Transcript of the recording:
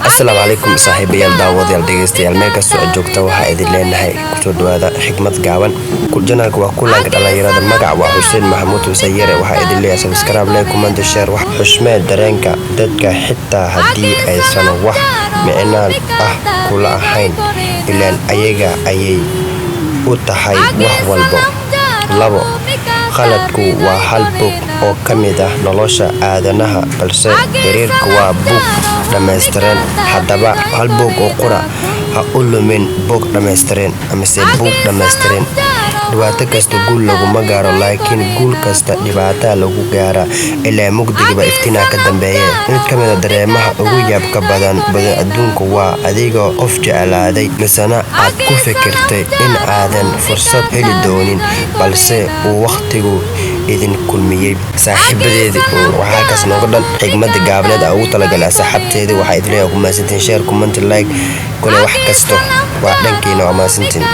السلام عليكم صاحبي الدعوة دقيقتي الملك السؤال جوكتا وحيد لنا كتود هذا حكمة قاون كل جناك وكل عن كده يراد المقع وحسين محمود وسيرة وحيد اللي سبسكرايب لكم من الشير وحشمة درينك دتك حتى هدي أي سنة وح معنا كل حين إلا أيجا أي وتحي وحول البو لبو خلدku waa hal bog oo kamid ah nolosha aadanaha balse xiriirku waa bog dhameystiran hadaba hal bog oo qura ha u lumin bog dhameystiran ama bog dhameystiran dhibaato kasta guul laguma gaaro laakiin guul kasta dhibaato lagu gaara ilaa mugdiga iftiina ka dambeeya mid kamid ah dareemaha ugu yaabka badan adduunka waa adiga qof jeclaaday misana aad ku fikirtay in aadan fursad heli doonin balse uu waqtigu idin kulmiyay saaxiibadeedii waxa kaas nooga dhan xigmada gaabneed ugu talagalay saaxiibteedii waxa idin leeyahay ku maasantiin share comment like kule wax kasto waa dhankiina waa maasantiin